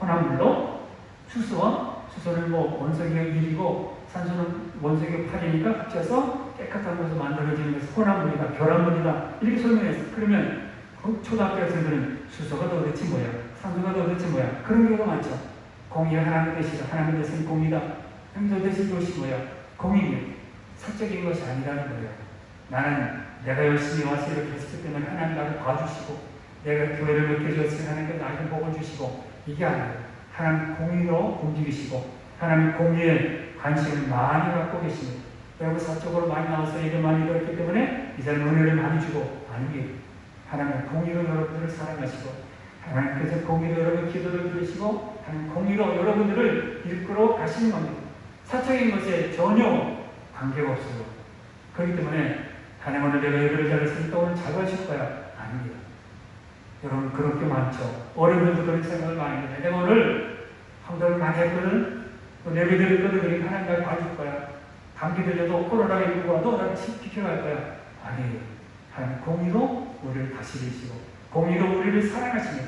혼합물로 수소는 원소기가 1이고 산소는 원소기가 8이니까 합쳐서 깨끗한 것으로 만들어지는 것은 혼합물이다, 결합물이다 이렇게 설명했어요. 그러면 초등학교 학생들은 수소가 도대체 뭐야? 산소가 도대체 뭐야? 그런 경우가 많죠. 공의가 하나님의 뜻이다. 하나님의 뜻은 공의다. 도대체 그것이 뭐야? 공의는 사적인 것이 아니라는 거예요. 나는 내가 열심히 와서 이렇게 했기 때문에 하나님 나를 봐주시고 내가 교회를 몇개 줬으니 하나님께 나에게 복을 주시고 이게 아니에요. 하나님 공의로 움직이시고 하나님 공의에 관심을 많이 갖고 계십니다. 여러분 사적으로 많이 나와서 일을 많이 들었기 때문에 이 사람 은혜를 많이 주고 아니에요. 하나님 공의로 여러분들을 사랑하시고 하나님께서 공의로 여러분 기도를 들으시고 하나님 공의로 여러분들을 이끌어 가시는 겁니다. 사적인 것에 전혀 관계가 없어요. 그렇기 때문에 하나님 오늘 내가 예배를 잘했으니까 오늘 잘 하실 거야. 아닙니다. 여러분 그렇게 많죠. 어른들도 그런 생각을 많이 해요. 내가 오늘 한달 많이 했거든. 또 예배 드렸거든. 그러니까 하나님 날 봐줄 거야. 감기 들려도 코로나19가 와도 나를 지켜갈 거야. 아니에요. 하나님 공의로 우리를 다스리시고 공의로 우리를 사랑하시며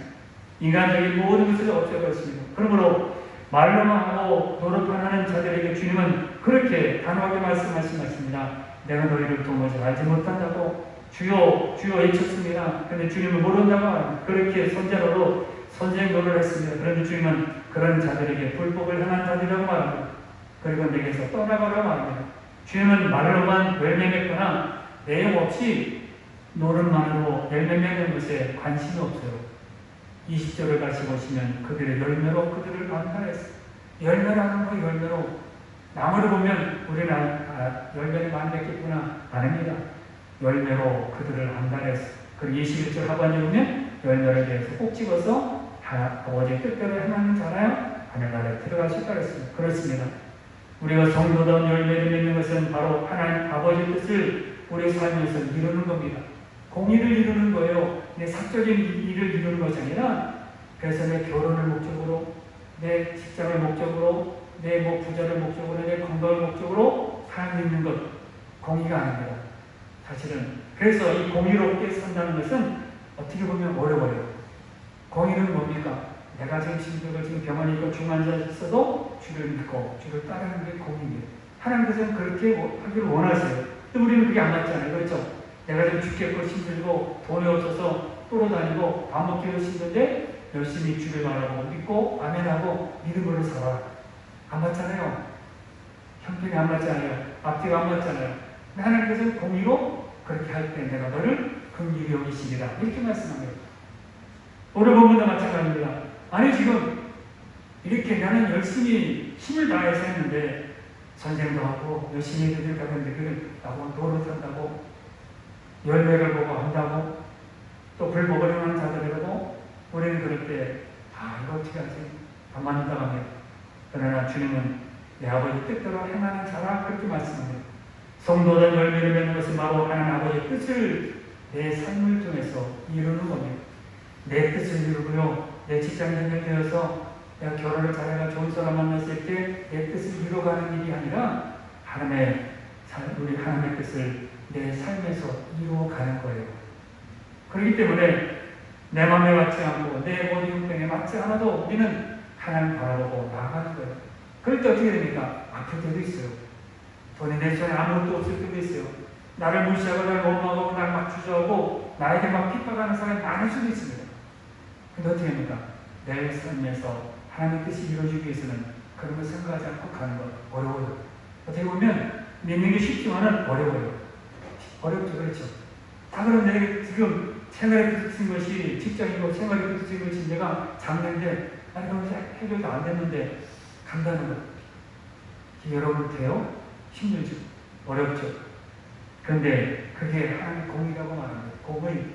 인간적인 모든 것을 없애버리십니다. 그러므로 말로만 하고 노릇만 하는 자들에게 주님은 그렇게 단호하게 말씀하신 것입니다. 내가 너희를 도무지 알지 못한다고 주여 주여 외쳤습니다. 그런데 주님은 모른다고 합니다. 그렇게 선제로도 선생노를 했습니다. 그런데 주님은 그런 자들에게 불법을 행한 자들이라고 말합니다. 그리고 내게서 떠나가라고 말합니다. 주님은 말로만 열매 맺거나 내용 없이 노릇만으로 열매 맺는 것에 관심이 없어요. 20절을 다시 보시면 그들의 열매로 그들을 반발했어요. 열매라는 거 열매로 나무를 보면 우리는 열매를 많이 맺겠구나 아닙니다. 열매로 그들을 반발했어요. 그리고 21절 하반에 보면 열매를 대해서 꼭 찍어서 아버지의 뜻대로 행하는 자라야 하늘나라에 들어가실 거였습니다. 그렇습니다. 우리가 성도다운 열매를 맺는 것은 바로 하나님 아버지의 뜻을 우리 삶에서 이루는 겁니다. 공의를 이루는 거예요. 내 사적인 일을 이루는 것이 아니라 그래서 내 결혼을 목적으로 내 직장을 목적으로 내 부자를 목적으로 내 건강을 목적으로 삶 있는 것 공의가 아닙니다. 사실은 그래서 이 공의롭게 산다는 것은 어떻게 보면 어려워요. 공의는 뭡니까? 내가 지금 힘들고 지금 병원에 있고 중환자 있어도 주를 믿고 주를 따르는 게 공의입니다. 하나님께서는 그렇게 하기를 원하세요. 근데 우리는 그게 안 맞잖아요. 그렇죠? 내가 좀 죽겠고 힘들고 돈이 없어서 돌아다니고 밥 먹기도 힘든데 열심히 주를 바라고 믿고 아멘하고 믿음으로 살아. 안 맞잖아요. 형편이 안 맞잖아요. 앞뒤가 안 맞잖아요. 하나님께서 공의로 그렇게 할 때 내가 너를 긍휼히 여기시리라 이렇게 말씀합니다. 오늘 본문도 마찬가지입니다. 아니 지금 이렇게 나는 열심히 힘을 다해서 했는데 전쟁도 하고 열심히 해드릴 가는데 그걸 나보고 노릇한다고 열매를 보고 한다고 또 불복을 행하는 자들이라고 우리는 그럴 때 이거 어떻게 하지? 안 맞는다고 합니다. 그러나 주님은 내 아버지 뜻대로 행하는 자라 그렇게 말씀합니다. 성도된 열매를 맺는 것은 바로 하나님 아버지의 뜻을 내 삶을 통해서 이루는 겁니다. 내 뜻을 이루고요. 내 직장인이 되어서 내가 결혼을 잘해가 좋은 사람 만났을 때 내 뜻을 이루어가는 일이 아니라 우리 하나님의 뜻을 내 삶에서 이루어가는 거예요. 그렇기 때문에 내 마음에 맞지 않고 내 모든 형편에 맞지 않아도 우리는 하나님 바라보고 나아가는 거예요. 그럴 때 어떻게 됩니까? 아플 때도 있어요. 돈이 내 손에 아무것도 없을 때도 있어요. 나를 무시하고 나를 원망하고 나를 막 주저하고 나에게 막 핍박하는 사람이 많을 수도 있습니다. 근데 어떻게 합니까? 내 삶에서 하나님의 뜻이 이루어지기 위해서는 그런 걸 생각하지 않고 가는 것 어려워요. 어떻게 보면 믿는 게 쉽지만은 어려워요. 어렵죠. 그렇죠. 다 그런데 지금 생활에 부딪힌 것이 직장이고 생활에 부딪힌 것이 내가 작년에 그럼 해결도 안 됐는데 간다는 것. 여러분 돼요? 힘들죠. 어렵죠. 그런데 그게 하나님의 공의라고 말합니다. 공의.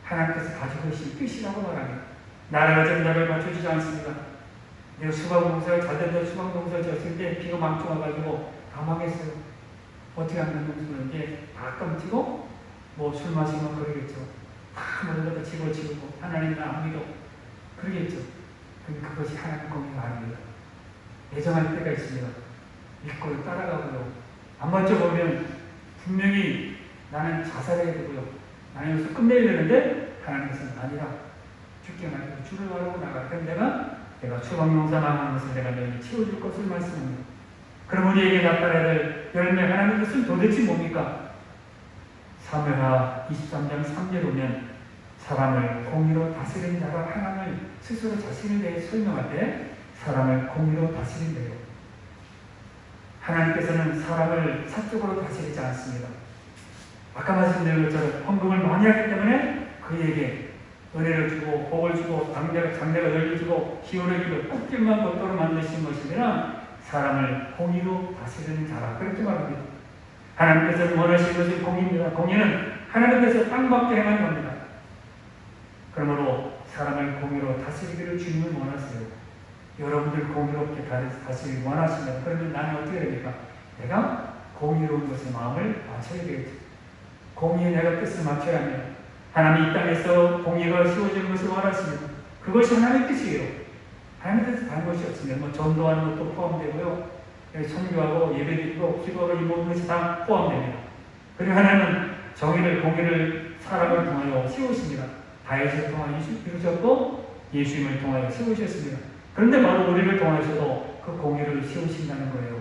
하나님께서 가지고 계신 뜻이라고 말합니다. 나라가 좀 나를 맞춰주지 않습니다. 내가 수박농사를 잘 된다 수박농사를 졌을 때 비가 망쳐 와가지고 다 망했어요. 어떻게 하면 농사를 다 깜치고 술 마시면 그러겠죠. 다 모든 것 다 집어치우고 하나님은 안 믿어. 그러겠죠. 근데 그것이 하나님 공의가 아닙니다. 애정할 때가 있습니다. 믿고 따라가고요. 안 맞춰 보면 분명히 나는 자살해야 되고요. 나는 여기서 끝내려는데 하나님께서는 아니라 죽게 말고 주를 바라고 나가. 그럼 내가 추방농사 망하는 것을 내가 너희 채워줄 것을 말씀합니다. 그럼 우리에게 나타나야 될 열매 하나님의 뜻은 도대체 뭡니까? 사무엘하 23장 3절에 보면 사람을 공의로 다스리는 자가 하나님을 스스로 자신에 대해 설명할 때 사람을 공의로 다스린대요. 하나님께서는 사람을 사적으로 다스리지 않습니다. 아까 말씀드린 것처럼 헌금을 많이 하기 때문에 그에게 은혜를 주고 복을 주고 장래가 열려주고 기운을 주고 꽃길만 걷도록 만드신 것이 아니라 사람을 공의로 다스리는 자라 그렇게 말합니다. 하나님께서 원하시는 것은 공의입니다. 공의는 하나님께서 땅밖에 행하는 겁니다. 그러므로 사람을 공의로 다스리기를 주님은 원하세요. 여러분들 공의롭게 다스리기 원하시면 그러면 나는 어떻게 됩니까? 내가 공의로운 것에 마음을 맞춰야 되겠죠. 공의에 내가 뜻을 맞춰야 합니다. 하나님이 이 땅에서 공의가 씌워지는 것을 원하십니다. 그것이 하나님의 뜻이에요. 하나님의 뜻은 다른 것이 없습니다. 전도하는 것도 포함되고요. 선교하고 예배드리고 기도하고 이 모든 것이 다 포함됩니다. 그리고 하나님은 정의를 공의를 사람을 통하여 세우십니다. 다윗을 통하여 이루셨고 예수님을 통하여 세우셨습니다. 그런데 바로 우리를 통하여서도 그 공의를 세우신다는 거예요.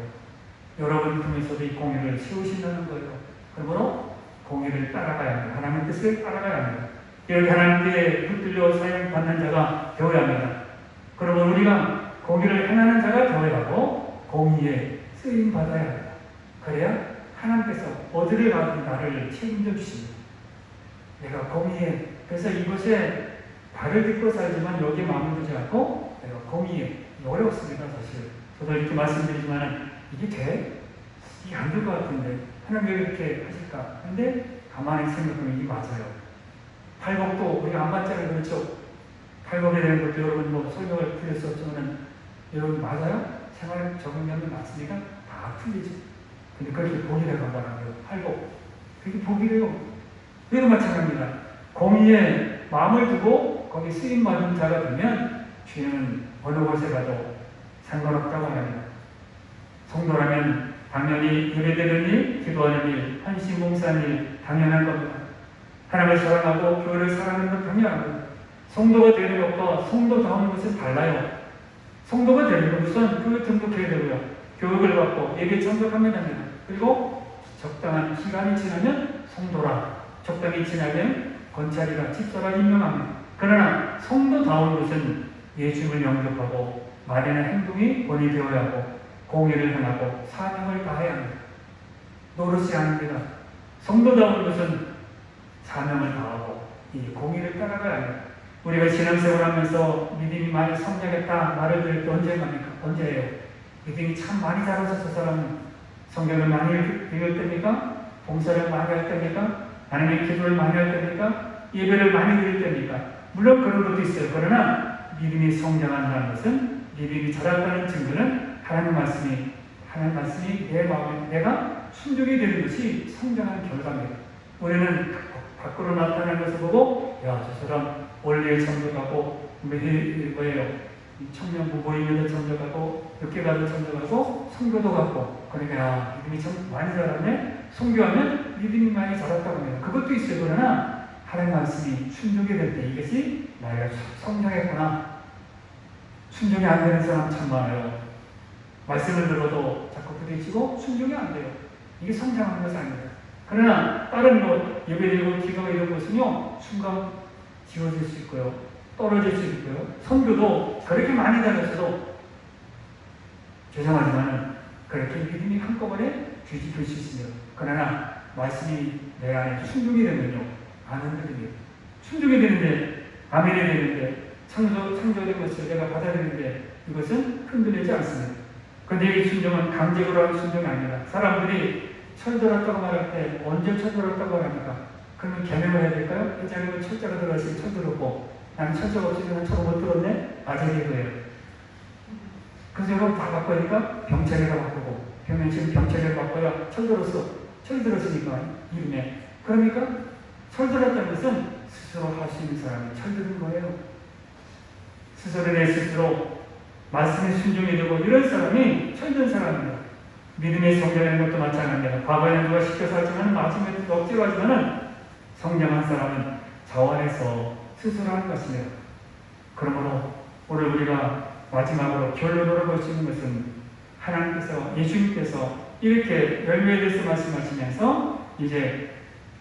여러분 통해서도 이 공의를 세우신다는 거예요. 그러므로 공의를 따라가야 합니다. 하나님의 뜻을 따라가야 합니다. 이렇게 하나님께 붙들려 사용받는 자가 되어야 합니다. 그러면 우리가 공의를 행하는 자가 되어야 하고 공의에 쓰임 받아야 합니다. 그래야 하나님께서 어디를 가든 나를 책임져 주십니다. 내가 공의에 그래서 이곳에 발을 딛고 살지만 여기에 마음을 두지 않고 내가 공의에 어렵습니다. 사실 저도 이렇게 말씀드리지만 이게 돼? 이게 안 될 것 같은데 하나님 왜 이렇게 하실까? 근데 가만히 생각하면 이게 맞아요. 팔복도 우리가 안 맞잖아요. 그렇죠? 팔복에 대한 것도 여러분 설명을 드릴 수 없지만 여러분 맞아요? 생활에 적응하면 맞습니까? 다 틀리죠. 근데 그렇게 복이라고 한다는 팔복. 그게 복이래요. 이거 마찬가지입니다. 공의에 마음을 두고 거기 쓰임받은 자가 되면 주님은 어느 곳에 가도 상관없다고 합니다. 성도라면 당연히 예배드리는 일, 기도하는 일, 헌신 봉사하는 일 당연한 겁니다. 하나님을 사랑하고 교회를 사랑하는 건 당연합니다. 성도가 되는 것과 성도다운 것은 달라요. 성도가 되는 것은 교회 등록해야 되고요. 교육을 받고 예배 참석하면 됩니다. 그리고 적당한 기간이 지나면 성도라, 적당히 지나면 건찰이라 집사라 임명합니다. 그러나 성도다운 것은 예수님을 영접하고 말이나 행동이 본이 되어야 하고 공의를 행하고 사명을 다해야 합니다. 노릇이 아닙니다. 성도다운 것은 사명을 다하고 이 공의를 따라가야 합니다. 우리가 신앙생활 하면서 믿음이 많이 성장했다 말을 들을 때 언제입니까? 언제예요? 믿음이 참 많이 자라서 저 사람은 성경을 많이 읽을 때입니까? 봉사를 많이 할 때입니까? 아니면 기도를 많이 할 때입니까? 예배를 많이 드릴 때입니까? 물론 그런 것도 있어요. 그러나 믿음이 성장한다는 것은, 믿음이 자랐다는 증거는 하나님 말씀이 내 마음에 내가 순종이 되는 것이 성장한 결과입니다. 우리는 밖으로 나타나는 것을 보고 야, 저 사람 원리에 참석하고 뭐예요? 청년부 모임에도 참석하고 늦게 가도 참석하고 선교도 갔고, 그러니까 야, 믿음이 참 많이 자랐네. 선교하면 믿음이 많이 자랐다고 합니다. 그것도 있어요. 그러나 하나님 말씀이 순종이 될 때 이것이 나의 성장했구나. 순종이 안 되는 사람 참 많아요. 말씀을 들어도 자꾸 부딪히고 순종이 안 돼요. 이게 성장하는 것이 아닙니다. 그러나 다른 것, 예배드리고 기도가 이런 것은요, 순간 지워질 수 있고요, 떨어질 수 있고요, 선교도 그렇게 많이 다녔어도 죄송하지만 그렇게 믿음이 한꺼번에 뒤집힐 수 있습니다. 그러나 말씀이 내 안에 순종이 되면요, 안 흔들립니다. 순종이 되는데, 아멘이 되는데, 창조된 것을 내가 받아들이는데 이것은 흔들리지 않습니다. 그런데 이 순종은 강제로 하는 순종이 아니라, 사람들이 철들었다고 말할 때 언제 철들었다고 말합니까? 그러면 개명을 해야 될까요? 회장님은 철자가 들어갔으니 철들었고, 나는 철자가 없으면 철을 못 들었네? 아재개그예요. 그래서 여러분 다 바꿔니까 병철이라고 바꾸고, 지금 병철이라고 바꿔야 철들었어. 철들었으니까 이름에. 그러니까 철들었다는 것은 스스로 할 수 있는 사람이 철드는 거예요. 스스로 내 스스로 말씀에 순종이 되고 이런 사람이 철든 사람입니다. 믿음의 성장하는 것도 마찬가지입니다. 과거에는 누가 시켜서 하지만 마지막에 억지로 하지만 성장한 사람은 자원해서 스스로 하는 것입니다. 그러므로 오늘 우리가 마지막으로 결론으로 볼 수 있는 것은, 하나님께서, 예수님께서 이렇게 열매에 대해서 말씀하시면서 이제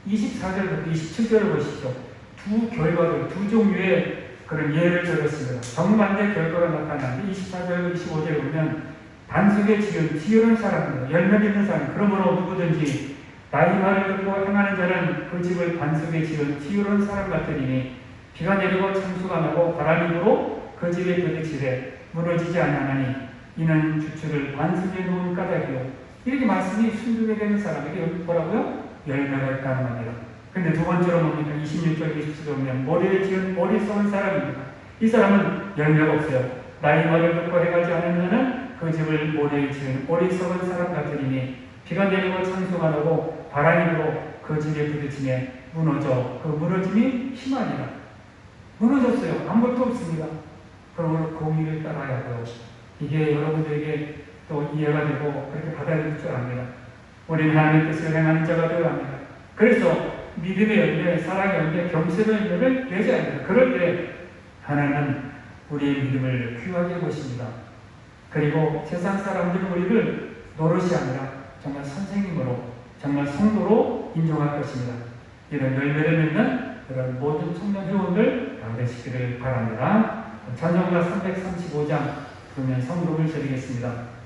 24절부터 27절을 보시죠. 두 결과들, 두 종류의 그런 예를 들었습니다. 정반대 결과가 나타나는데 24절, 25절에 보면 반석에 지은 지혜로운 사람입니다. 열매 있는 사람. 그러므로 누구든지 나의 말을 듣고 행하는 자는 그 집을 반석에 지은 지혜로운 사람 같으니 비가 내리고 창수가 나고 바람이 불어 그 집에 부딪히되 무너지지 아니하나니 이는 주추를 반석에 놓은 까닭이요. 이렇게 말씀이 순종이 되는 사람에게 뭐라고요? 열매가 있다는 겁니다. 근데 두 번째로 뭡니까? 26절, 27절 보면 머리를 지은 머리 썩은 사람입니다. 이 사람은 열매가 없어요. 나의 말을 듣고 행하지 않은 자는 그 집을 모래에 지은 머리 썩은 사람 같으니 비가 내리고 창수가 나고 바람이 불어 그 집에 부딪히며 무너져 그 무너짐이 심하니라. 무너졌어요. 아무것도 없습니다. 그러므로 공의를 따라야 하고요. 이게 여러분들에게 또 이해가 되고 그렇게 받아들일 줄 압니다. 우리는 하나님의 뜻을 행하는 자가 되어야 합니다. 그래서 믿음의 열매, 사랑의 열매, 겸손의 열매를 내줘야 합니다. 그럴 때 하나님은 우리의 믿음을 귀하게 보십니다. 그리고 세상 사람들은 우리를 노릇이 아니라 정말 선생님으로, 정말 성도로 인정할 것입니다. 이런 열매를 맺는 그런 모든 청년 회원들 다 되시기를 바랍니다. 찬송가 335장 부르면 성도를 드리겠습니다.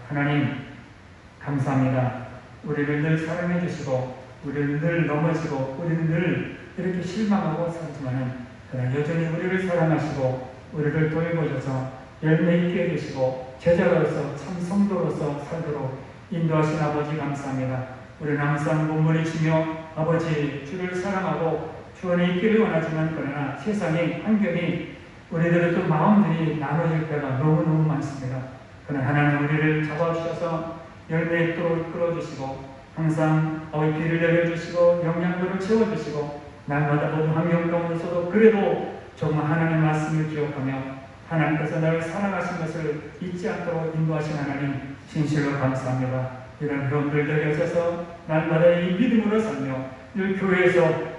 하나님 감사합니다. 우리를 늘 사랑해 주시고 우리를 늘 넘어지고 우리는 늘 이렇게 실망하고 살지만은 그러나 여전히 우리를 사랑하시고 우리를 도와주셔서 열매 있게 해주시고 제자로서 참 성도로서 살도록 인도하신 아버지 감사합니다. 우리는 항상 몸부림치며 아버지 주를 사랑하고 주 안에 있기를 원하지만 그러나 세상의 환경이 우리들의 또 마음들이 나눠질 때가 너무너무 많습니다. 그러나 하나님 우리를 잡아주셔서 열매 있도록 이끌어주시고 항상 비를 내려주시고 영양분을 채워주시고 날마다 모든 환경 가운데서도 그래도 정말 하나님의 말씀을 기억하며 하나님께서 나를 사랑하신 것을 잊지 않도록 인도하신 하나님 진실로 감사합니다. 이런 회원들 되게 하셔서 날마다 이 믿음으로 살며 늘 교회에서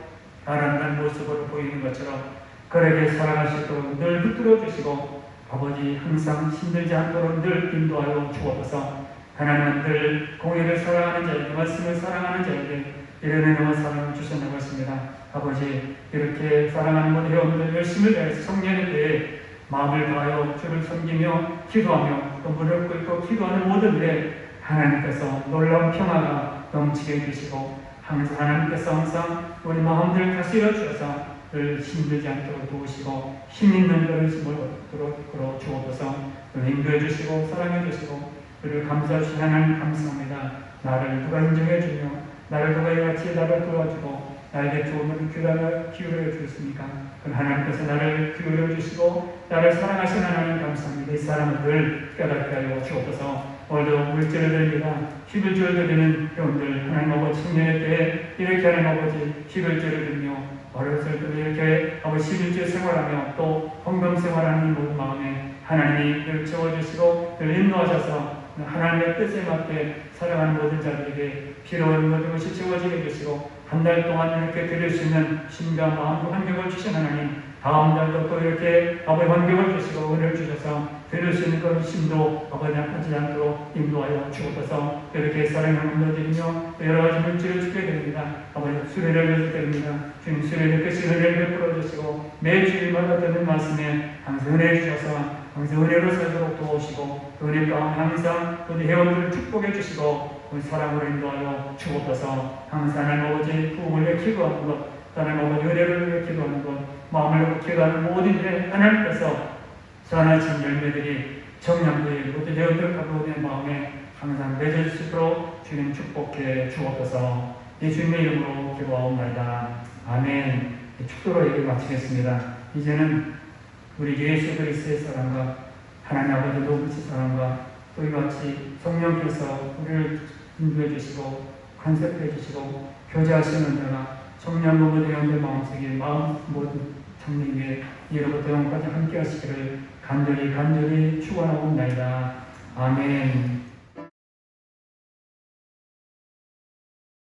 아름다운 모습으로 보이는 것처럼 그에게 살아가시도록 늘 붙들어 주시고 아버지 항상 힘들지 않도록 늘 인도하여 주옵소서. 하나님은 늘 공의를 사랑하는 자에게 말씀을 사랑하는 자에게 이런 은혜와 사랑을 주셨다고 했습니다. 아버지 이렇게 사랑하는 모든 회원들 열심을 다해서 성령에 대해 마음을 다하여 주를 섬기며 기도하며 또 무릎 꿇고 기도하는 모든들에 하나님께서 놀라운 평화가 넘치게 해주시고 하나님께서 항상 우리 마음들을 다스려 주셔서 늘 힘들지 않도록 도우시고 힘 있는 그런 힘을 얻도록 주옵소서. 인도해 주시고 사랑해 주시고 우리를 감사해 주신 하나님 감사합니다. 나를 누가 인정해 주며 나를 누가 이같이 나를 도와주고 나에게 좋은 귀를 기울여 주셨습니까? 그 하나님께서 나를 기울여 주시고 나를 사랑하시는 하나님 감사합니다. 이 사람을 늘 깨닫게 하여 주옵소서. 오늘도 물질을 드립니다. 11조를 드리는 회원들 하나님 아버지 청년의 때에 이렇게 하나님 아버지 11조를 드리며 어렸을 때 이렇게 아버지 11조 생활하며 또 헌금 생활하는 모든 마음에 하나님이 늘 채워주시고 늘 인도하셔서 하나님의 뜻에 맞게 살아가는 모든 자들에게 필요한 모든 것이 채워지게 해주시고 한 달 동안 이렇게 드릴 수 있는 심과 마음과 환경을 주신 하나님 다음 달도 또 이렇게 아버지 환경을 주시고 은혜를 주셔서 드릴 수 있는 그런 심도 아버지 하지 않도록 인도하여 주옵소서. 이렇게 사랑을 나눠드리며 여러 가지 물질을 주게 됩니다. 아버지 수련을 해줄 때입니다. 주님 수련의 끝이 은혜를 베풀어 주시고 매 주일마다 듣는 말씀에 항상 은혜 주셔서 항상 은혜로 살도록 도우시고 그 은혜 가운데 항상 우리 회원들을 축복해 주시고 우리 사랑으로 인도하여 주옵소서. 항상 하나님 아버지 부흥을 위해 기도하는 것 하나님 아버지 은혜를 위해 기도하는 것 마음을 놓고 기도하는 모든 일에 하나님께서 선하신 열매들이 정량되어 모든 회원들 가운데 마음에 항상 맺어질 수 있도록 주님 축복해 주옵소서. 예수님의 이름으로 기도하옵나이다. 아멘. 축도로 얘기 마치겠습니다. 이제는 우리 예수 그리스도의 사랑과 하나님 아버지 높으신 사랑과 또 이같이 성령께서 우리를 인도해 주시고 간섭해 주시고 교제하시는 자가 청년 모든 회원들 마음속에 마음 모든 장래 위에 예로부터 영까지 함께 하시기를 간절히 축원하옵나이다. 아멘.